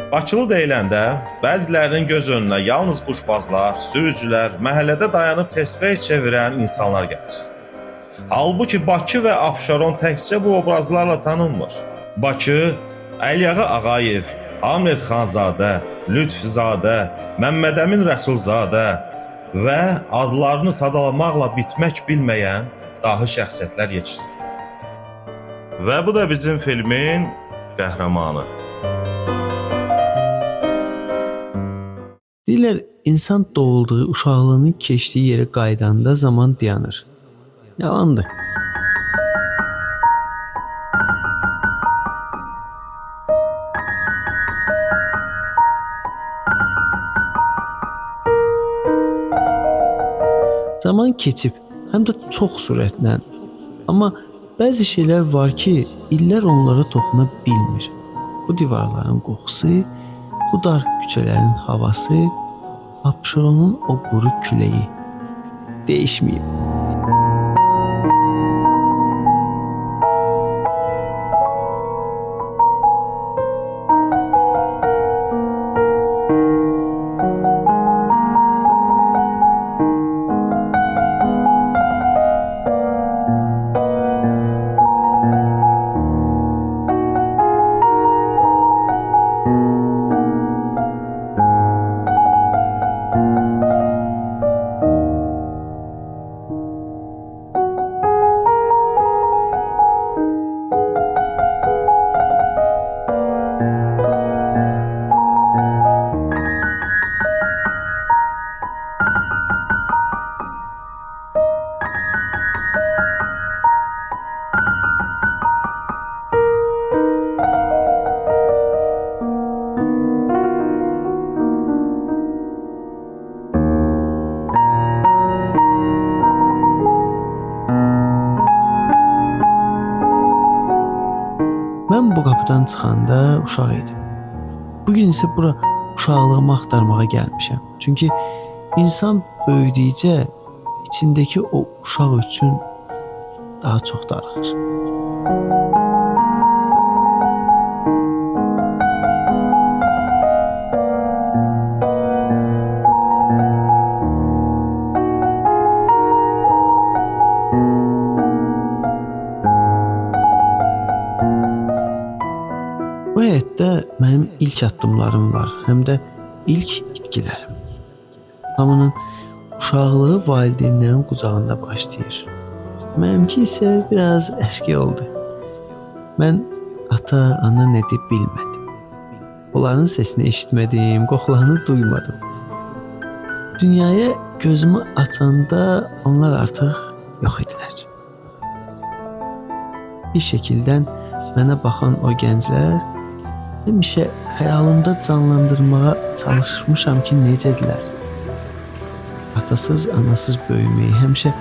Bakılı deyiləndə bəzilərinin göz önünə yalnız quşbazlar, sürücülər, məhəllədə dayanıb təsbeh çevirən insanlar gəlir. Halbuki Bakı və Abşeron təkcə bu obrazlarla tanınmır. Bakı, Əliyağı Ağayev, Hamlet Xanzadə, Lütfüzadə, Məmmədəmin Rəsulzadə və adlarını sadalamaqla bitmək bilməyən dahi şəxsiyyətlər yetişdirir. Və bu da bizim filmin qəhrəmanı. Deyirlər, insan doğulduğu, uşaqlığının keçdiyi yerə qaydanda zaman dayanır. Yalandır. Zaman keçib, həm də çox sürətlə. Amma bəzi şeylər var ki, illər onlara toxuna bilmir. Bu divarların qoxusu, bu dar küçələrin havası, Abşeronun o quru küləyi dəyişməyib. Mən bu qapıdan çıxanda uşaq idim. Bugün isə bura uşaqlığımı axtarmağa gəlmişəm. Çünki insan böyüdükcə içindəki o uşaq üçün daha çox darıxır. Bu həyətdə mənim ilk addımlarım var, həm də ilk itkilərim. Hamının uşaqlığı valideynlərin qucağında başlayır. Mənimki isə biraz əski oldu. Mən ata, ana nə deyib bilmədim. Onların səsini eşitmədim, qoxularını duymadım. Dünyaya gözümü açanda onlar artıq yox idilər. Bir şəkildən mənə baxan o gənclər həmişə xəyalımda canlandırmağa çalışmışam ki, necədirlər. Atasız, anasız böyüməyi, həmişə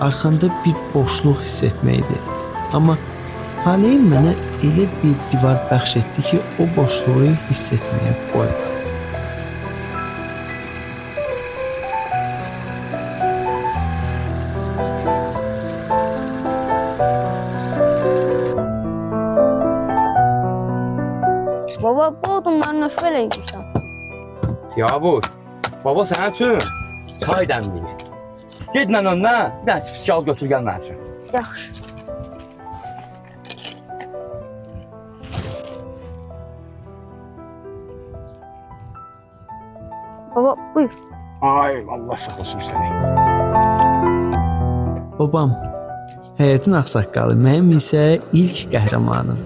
arxanda bir boşluq hiss etməkdir. Amma taleyim mənə elə bir divar bəxş etdi ki, o boşluğu hiss etməyə qoymadı. Baba, bu odunları nə belə yığırsan? Siyavuş, baba sənin üçün çay dəmləyir. Ged mən ondan bir dənə spiskal götür gəl mənim üçün. Yaxşı. Baba, buyur. Ay, Allah saxlasın səni. Babam, həyətin ağsaqqalı, mənim isə ilk qəhrəmanım.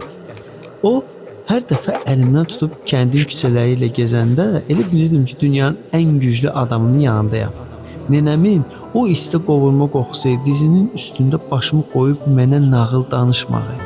O, hər dəfə əlimdən tutub kəndin küçələri ilə gəzəndə elə bilirdim ki, dünyanın ən güclü adamının yanındayam. Nənəmin o isti qovurma qoxusu, dizinin üstündə başımı qoyub mənə nağıl danışmağı.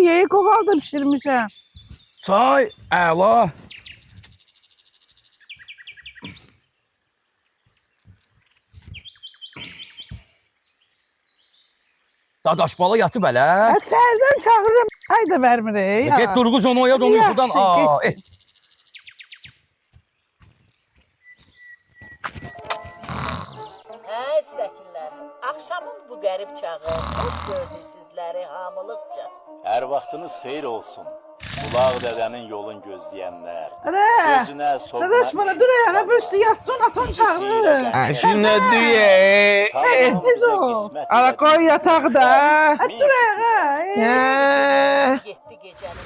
ye, qoval da bişirmişəm. Çay, əla. Dadaş bala yatıb hələ. Səhərdən çağırırım, ay da vermir. Get durğuz onu oya onu yuxudan. Yaxşı, Hə, istəkirlər. Axşamın bu qərib çağı, xoş gördük sizləri hamılıqca. Hər vaxtınız xeyir olsun. Bulaq dədənin yolun gözləyənlər. Ana, Sözünə, sovuna... dadaş bana dur ya, ben üstü yattın, aton çağırır. Şimdi diye. Tez ol. Ala koy yatağı da. Hadi dur ya. Getdi gecənin.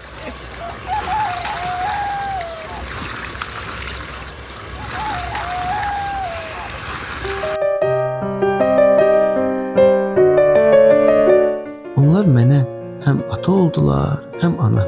Onlar mənə həm ata oldular, həm ana.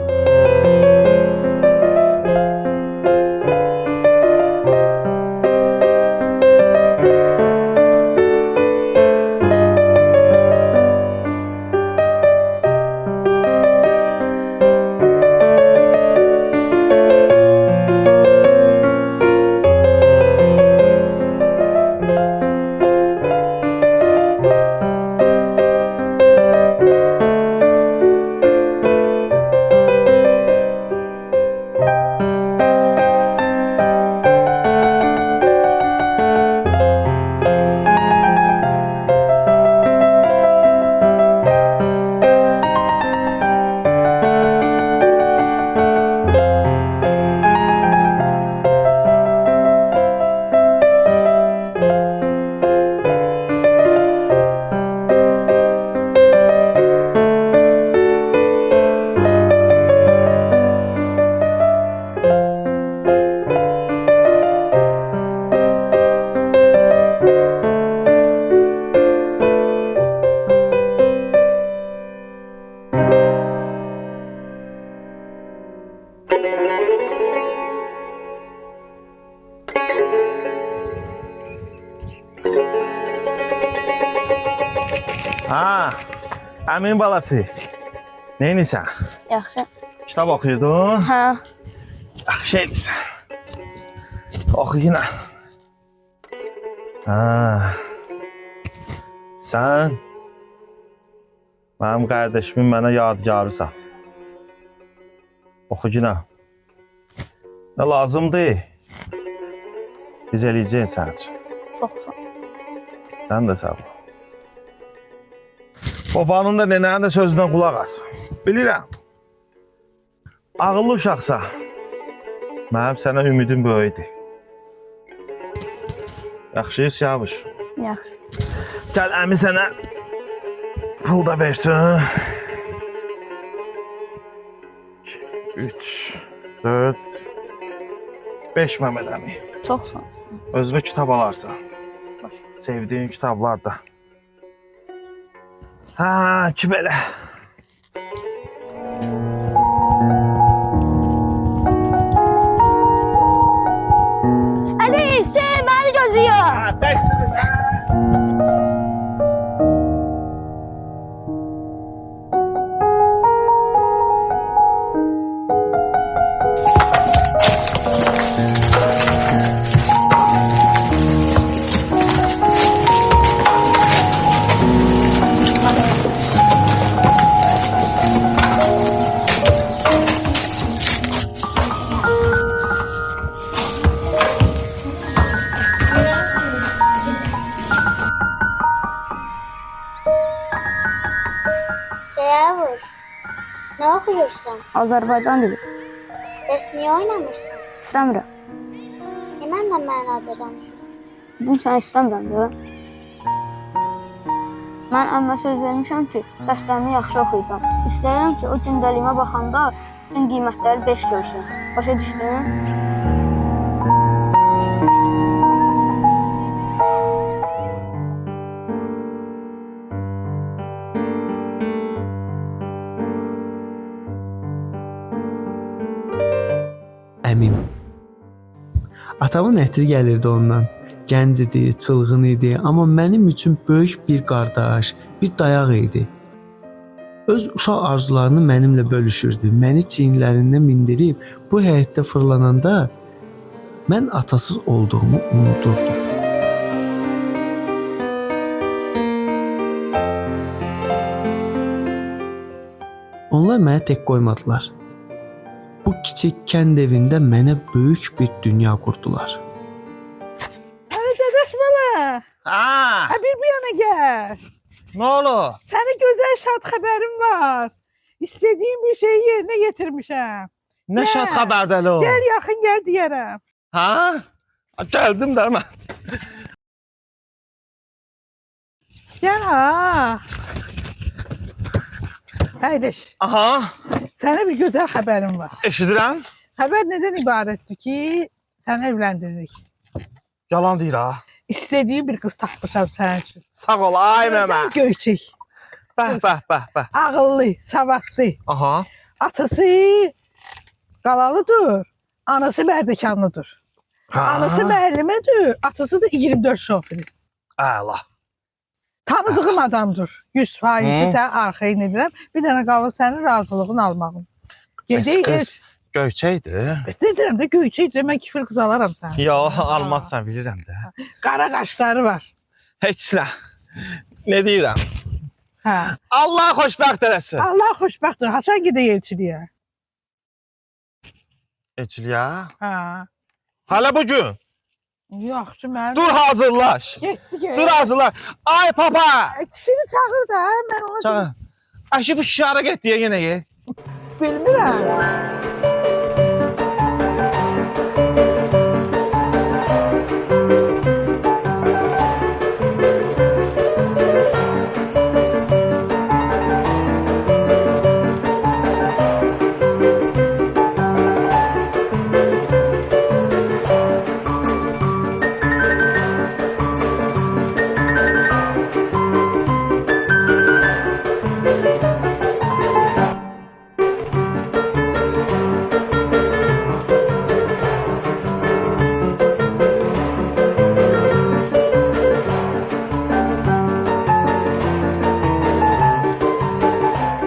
Ha, əmin balası. Neynirsən? Yaxşı. Kitab oxuyurdun? Hə. Yaxşı edirsən. Oxu yenə. Ha. Sən mənim qardaşımın mənə yadigarısan. Oxu yenə. Nə lazımdır? Biz eləyəcəyik sən üçün. Çox sağ ol. Sən də sağ ol. Babanın da nənənin də sözünə qulaq as. Bilirəm. Ağıllı uşaqsa, mənim sənə ümidim böyüdür. Yaxşıyız Yavuş. Yaxşı. Gəl əmi sənə pul da versin. 3, 4, 5 Məmməd əmi. Çox sağ ol. Özünə kitab alarsan. Sevdiyin kitablar da. Ha, ki belə. Hadi sen beni gözüyor. Ha, dərsiniz. Yavuz, ne okuyorsun? Azərbaycan dili. Bəs niye oynamırsan? İstəmirəm. Mənlə mənaca danışırsan. Bu sən istəmirəm də. Mən əmmə söz vermişəm ki, dərslərimi yaxşı oxuyacağam. İstəyirəm ki, o gündəliyimə baxanda bütün qiymətləri 5 görsün. Başa düşdün? Əmim. Atamın ətri gəlirdi ondan. Gənc idi, çılğın idi, amma mənim üçün böyük bir qardaş, bir dayaq idi. öz uşaq arzularını mənimlə bölüşürdü. Məni çiyinlərində mindirib bu həyətdə fırlananda mən atasız olduğumu unudurdum. Onlar mənə tək qoymadılar. Bu kiçik kənd evində mənə böyük bir dünya qurdular. Hadi dadaş bala. Ha, Bir yana gel. nə olur? Sana güzel şad haberim var. İstediğin bir şeyi yerine getirmişim. Nə şad xəbərdəli o? Gel yakın gel diyerem. Ha? Gəldim də mən. Gel ha. Haydiş. Aha, Sana bir güzel haberim var. eşidirəm. Haber neden ibarettir ki seni evlendiririk. Yalan deyir ha. İstediğin bir kız tapmışam senin için. Sağ ol, ay Gözəl məmə. Göyçək, Bəh. ağıllı, savadlı. Aha. Atası qalalıdır, anası mərdəkanlıdır. Anası müəllimədir, atası da 24 şoförü. Əla. Tanıdığım adamdır. 100% sən arxayın edirəm. Bir dənə qalır sənin razılığını almağım. Gedək Qız göyçəkdir. Ne deyirəm də Göyçəkdir, mən kifir qız alaram sənə. Ya, almazsan bilirəm də. Qara qaşları var. Heç nə. Ne deyirəm? Hə. Allah xoşbəxt eləsin. Allah xoşbəxtdir. Haçan gedək elçiliyə. Elçiliyə? Hə. Hələ bu gün. Yaxşı mən. Dur hazırlaş. Getdi. Dur hazırlaş. Ay papa. Kişini çağır da, mən ona Çağır. Əşi bu şişara getdiyə yenə ye. bilmirəm.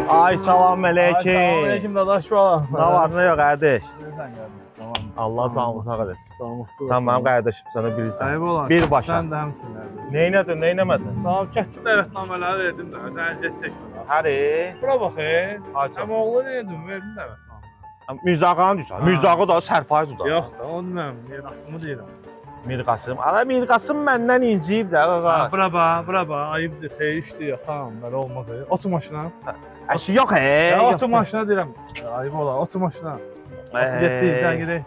Ay salam əleykum. Selamünaleyküm dadaş bala. Ne var ne yok kardeş? Nereden geldin? Tamam. Allah canını sağ eləsin. Tamam. Sen benim kardeşimsən, bilirsən. Ayıp olan. Bir başa. Sen de hemşinlerden. Neynədin, neynəmədin? Sağ ol. Gətdim dəvətnamələri verdim də. Əziyyət çəkmə. Həri. Bura bax. Hacı. Amma oğlu nə edim? Verdim dəvətnamələri. Mirzağanı düşən. Mirzağı da sərpayı tutar. Yox da, onu mən mirasımı deyirəm. Mirqasım. Ana Mirqasım məndən inciyib də qaqa. Bura bax. Ayıbdır. Xeyir işdir. Ya tamam, belə olmaz. Otu maşına. Əşi yox Ya yox. otu maşına deyirəm. Ayıp ola. Otu maşına. Getdik, gəl gedək.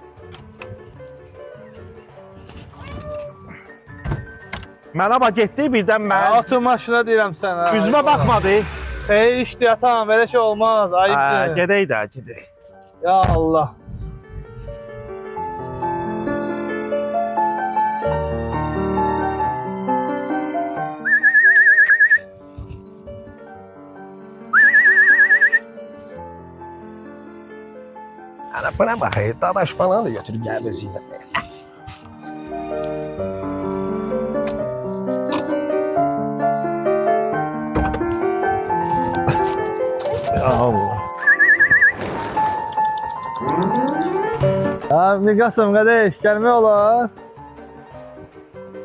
Mənə bax getdi birdən Ya mən. otu maşına deyirəm sənə. Üzümə baxmadı. Xeyir işdir. Ya tamam, belə şey olmaz. Ayıbdır. Gedək də, gedək. Ya Allah. Ana buna bakayım, dadaş falan da götürüp gelmesinler. Ya Allah. Ya Miqasım qardaş, gəlmək olar.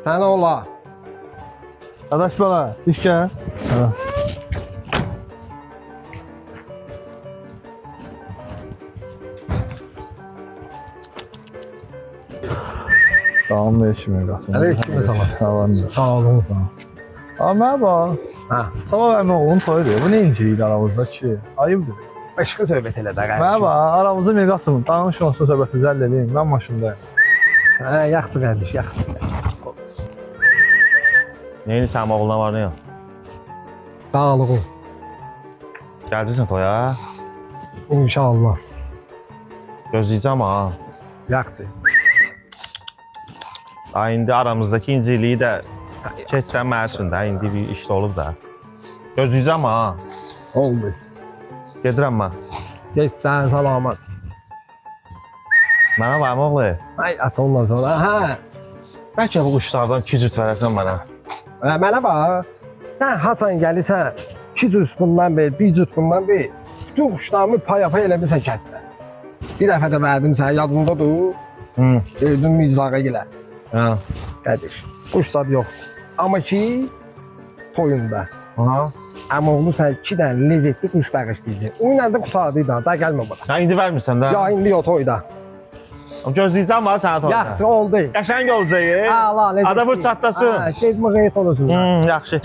Sen ola. Dadaş bala, iş gəl. Salamünaleyküm Miqasım. Aleykümselam. Salam. Sağ olun. Sağ olun. Amma bax. Ha, Sabah əmi oğlum toydur. Bu nə incilikdir aramızda ki? Ayıbdır. başka söhbet elə də Mənə bax, aramızda Miqasım. Danış olsun söhbəti zəll edeyim. Mən maşındayım. Ha, yaxdı qardaş, yaxdı. Neyini sən oğluna var ne yok? Sağ olun. Gələcəksən toya. İnşallah. Gözləyəcəm ha. Yaxdı. Ay indi aramızdakı inciliyi də keçsən mənim üçün də. İndi bir iş olub da. Gözləyəcəm ha. Oldu. Gedirəm mən. Geç sen salamat. Mənə var mı oğlu? Ay at ondan sonra. Ha. Bəlkə bu quşlardan 2 cüt verəsən mənə. Mənə bax. Sən haçan gəlirsən, 2 cüt bundan ver, 1 cüt bundan ver. Bütün quşlarımı pay-pay eləmirsən kənddə. Bir dəfə də verdim sənə, yadındadır. Verdim Mirzağa gilə. Ha. Qədir. Quş zad yoxdur. Amma ki, toyunda. Ha. Əmoğlu sən 2 dənə lezzetli quş bağışlayacaq. O ilə də qutardıydı, da gəlmə bura. Sən indi vermirsən də. Ya indi o toyda. Gözləyəcəm var sənə toyda. Yaxşı, oldu. Qəşəng olacaq. Allah, lezzetli. Ada vur çatlasın. Ha, gezmə qeyt olursun. Yaxşı.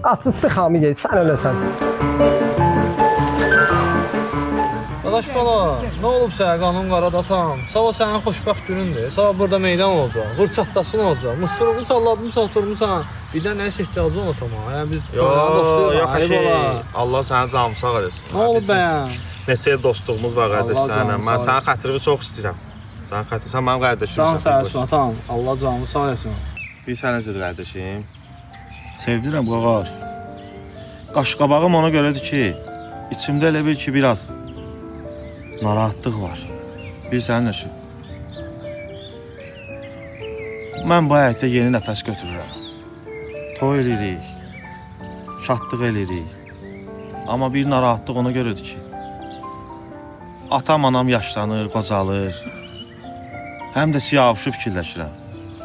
Açıqdı xamı gel, sən öləsən. Dadaş bala, nə olub sənə qanun qarada tam? Sabah sənin xoşbəxt günündür. Sabah burada meydan olacaq. Vur çatlasın olacaq. Mısırını salladımsa oturmusan. Bir də nəsə ehtiyacın var tamam. Yəni biz Yox, Allah sənin canını sağ eləsin. Nə olub bəyəm? Neçə il dostluğumuz var qardaş Allah səninlə. canını Mən sağ sənin xətrini çox istəyirəm. Sənin xətrin, sən mənim qardaşımsan. Can sağ olsun atam. Allah canını sağ eləsin. Bir sənəcə qardaşım. Sevdirəm qağar. Qaşqabağım ona görədir ki, içimdə elə bil ki, biraz narahatlıq var. Bir sənin nəşin. Mən bu həyətdə yeni nəfəs götürürəm. Toy eləyirik, şadlıq eləyirik. Amma bir narahatlıq ona görədir ki, atam, anam yaşlanır, qocalır. Həm də siyavuşu fikirləşirəm.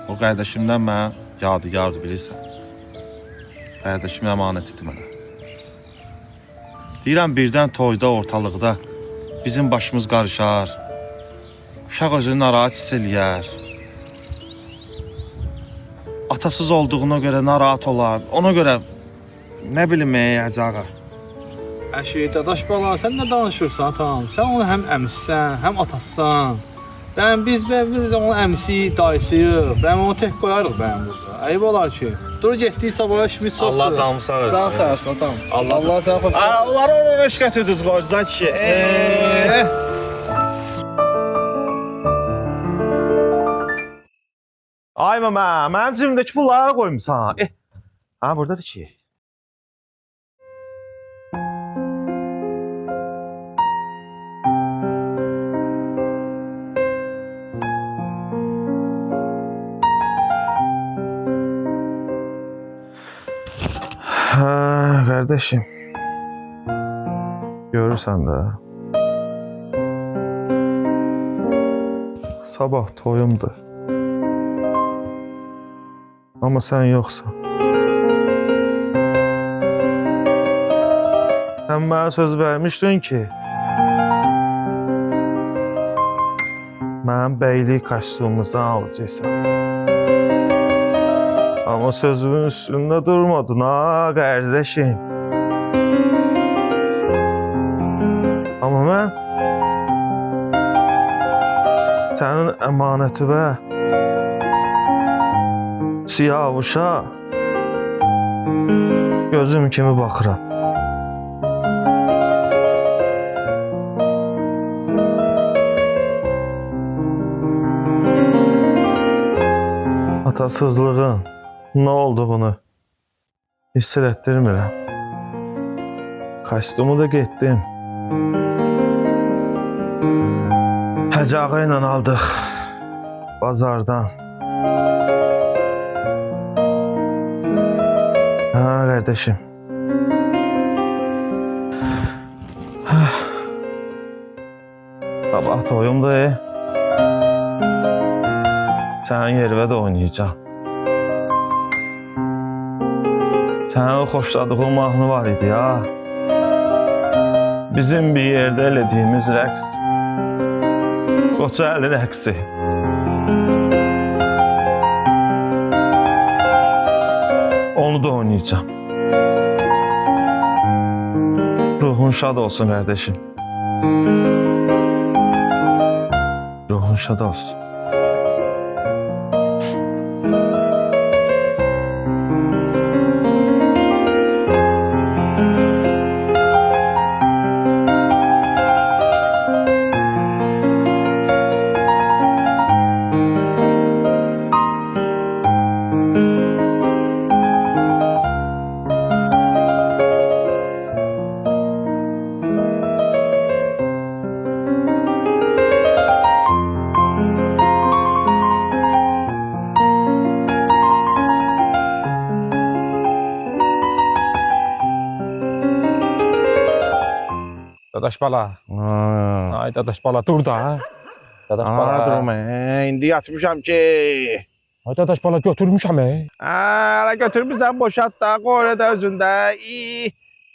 O qardaşımdan mənə yadigardır, bilirsən. Qardaşım əmanətidir mənə. Deyirəm, birdən toyda, ortalıqda bizim başımız qarışar. Uşaq özünü narahat hiss eləyər. Atasız olduğuna görə narahat olar. Ona görə nə bilim acağa. Əşi, dadaş bala, sən nə danışırsan atam? Sən onun həm əmisisən, həm atasısan. Bəyəm biz onun əmisi, dayısıyıq. Bəyəm onu tək qoyarıq bəyəm burada. Ayıb olar ki. Dur getdik sabaya işimiz çoxdur. Allah canımı sağ eləsin. Can sağ olsun atam. Allah sənə xoş. Onları ona eş gətirdiniz qoydular ki. Ay mama, mənim cibimdəki pulları qoymusan. Ha, buradadır ki. Ha, kardeşim. Görürsən də. Sabah toyumdur. Amma sən yoxsan. Sən mənə söz vermişdin ki, mənim bəylik kostyumumu alacaqsan. Amma sözümün üstündə durmadın ha, qardaşım. Amma mən sənin əmanətivə siyavuşa gözüm kimi baxıram. Atasızlığın nə olduğunu hiss etdirmirəm. Kostyumu da getdim. Həcağı ilə aldıq bazardan. Ha kardeşim. Sabah toyumda sənin yerivə də oynayacağım. Sənin o xoşladığın mahnı var idi ya. Bizim bir yerdə elədiyimiz rəqs. Qoça əli rəqsi. Onu da oynayacağım. Ruhun şad olsun kardeşim. Ruhun şad olsun. dadaş bala. Ay dadaş bala dur da. Dadaş bala. Durum. İndi yatmışam ki. Ay dadaş bala götürmüşəm. Hala götürmüsən boşalt da, qoy orada özündə.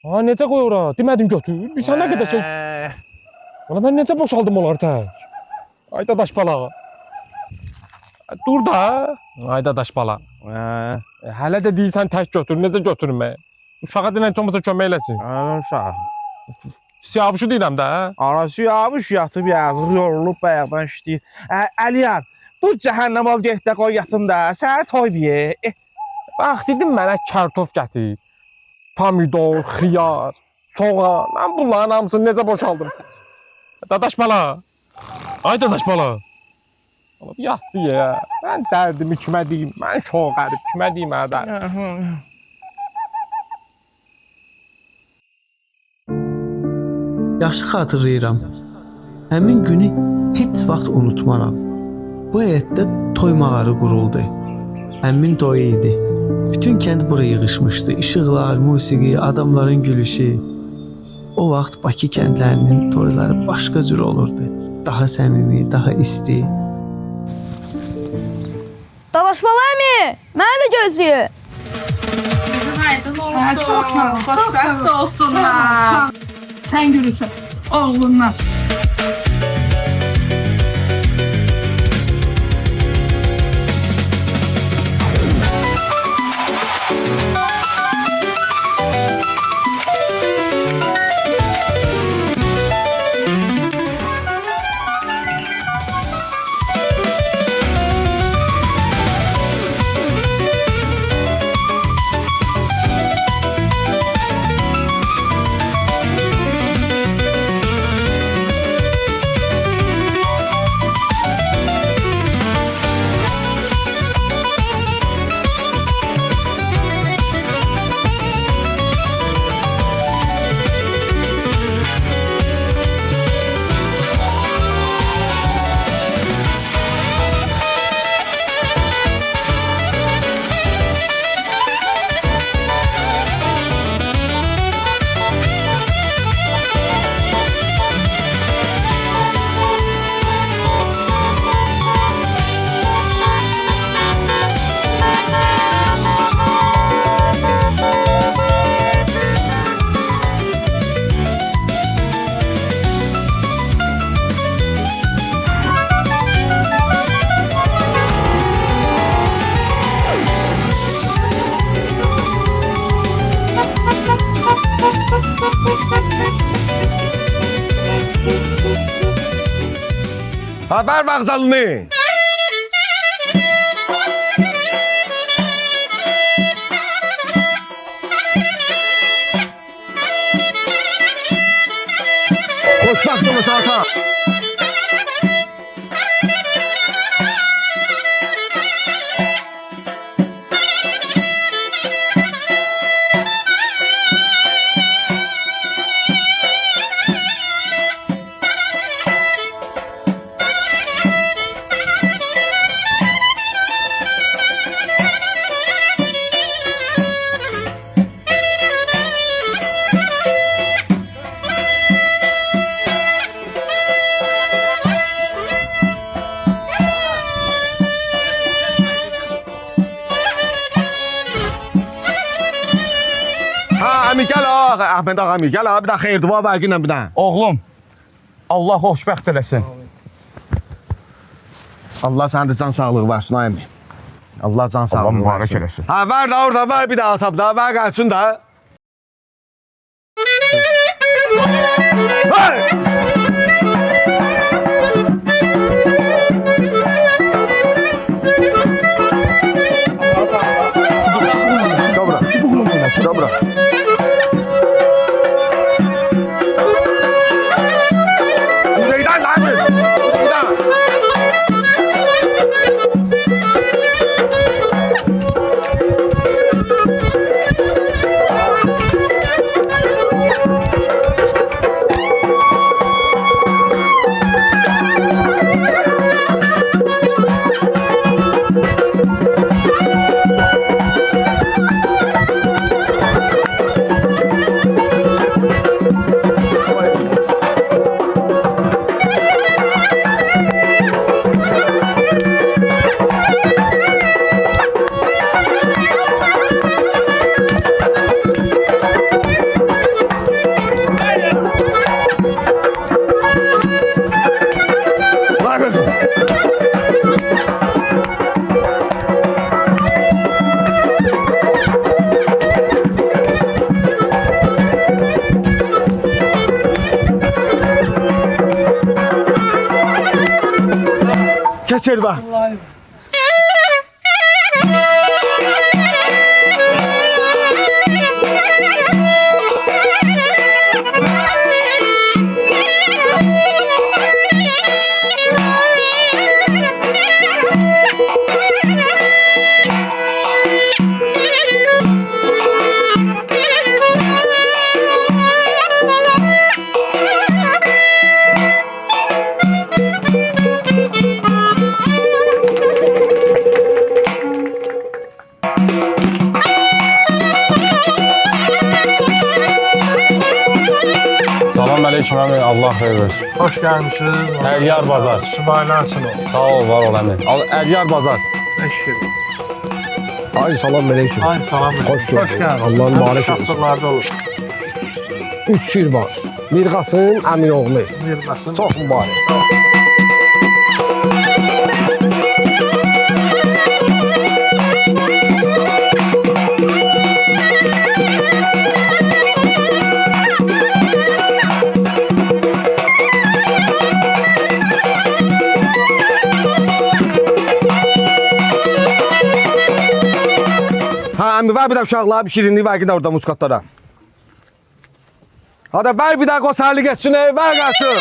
Ha necə qoy ora? Demədin götür. Bir sən nə qədər şey. Valla mən necə boşaldım onları tək? Ay dadaş bala. Dur da. Ay dadaş bala. Hələ də deyirsən tək götür. Necə götürmə? Uşağa dinən olmasa kömək eləsin. Uşaq. Siyavuşu deyirəm də. Arası yamış yatıb yazıq, yorulub bayaqdan işləyir. Əliyar, bu cəhənnəm ol get də qoy yatım da, səhər toy deyə. Bax dedim mənə kartof gətir. Pomidor, xiyar, soğan. Mən bunların hamısını necə boşaldım? Dadaş bala. Ay dadaş bala. Yatdı ya. Mən dərdimi kimə deyim? Mən çox qərib kimə deyim dərdim? Yaxşı xatırlayıram. Həmin günü heç vaxt unutmaram. Bu həyətdə toy mağarı quruldu. Əmmin toyu idi. Bütün kənd bura yığışmışdı. İşıqlar, musiqi, adamların gülüşü. O vaxt Bakı kəndlərinin toyları başqa cür olurdu. Daha səmimi, daha isti. Dalaşmalı əmi, məni də gözləyir. Aydın olsun. Çox sağ ol. Xoşbəxt olsunlar. Sən gülürsən oğlundan. Haber vağzalını. Xoşbəxt olun ata. Əmi gəl ağa, Əhməd ağa əmi gəl ağa, bir də xeyir dua ver günlə bir də. Oğlum, Allah xoşbəxt eləsin. Allah sənə də can sağlığı versin ay əmi. Allah can sağlığı Allah mübarək versin. eləsin. Ha ver də orada ver bir də atam da, ver gəlsin də. Hey! Dobra. Uzaydan lan! Uzaydan! keçir bax. Salam aleyküm əmi, Allah xeyir versin. Hoş gelmişsiniz. Əlyar bazar. Sübhanansın o. Sağ ol, var ol əmi. Əlyar bazar. Eşir. Ay salam aleyküm. Ay salam. Hoş geldin. Hoş geldin. Allah'ın mübarek olsun. Şahsırlarda olur. 3 şirvan. Bir Qasım əmi oğlu. Bir basın. Çox mübarək. Ha əmi ver bir də uşaqlara bir şirinlik ver ki də orada muskatlara. Hadi ver bir də qosarlı geçsin ver qaçın.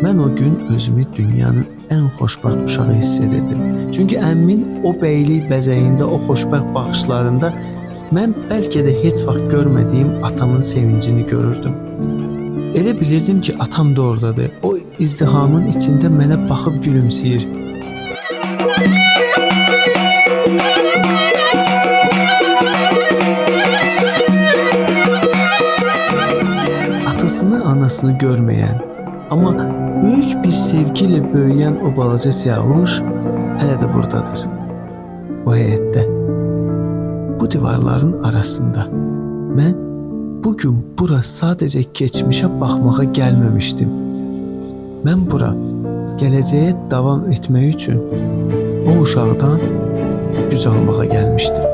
Mən o gün özümü dünyanın ən xoşbəxt uşağı hiss edirdim. Çünki əmmin o bəylik bəzəyində, o xoşbəxt baxışlarında mən bəlkə də heç vaxt görmədiyim atamın sevincini görürdüm. Elə bilirdim ki, atam da oradadır. O izdihamın içində mənə baxıb gülümsəyir. Atasını, anasını görməyən, amma böyük bir sevgi ilə böyüyən o balaca siyavuş hələ də buradadır. Bu həyətdə, bu divarların arasında. Mən bugün bura sadəcə keçmişə baxmağa gəlməmişdim. Mən bura gələcəyə davam etmək üçün o uşaqdan güc almağa gəlmişdim.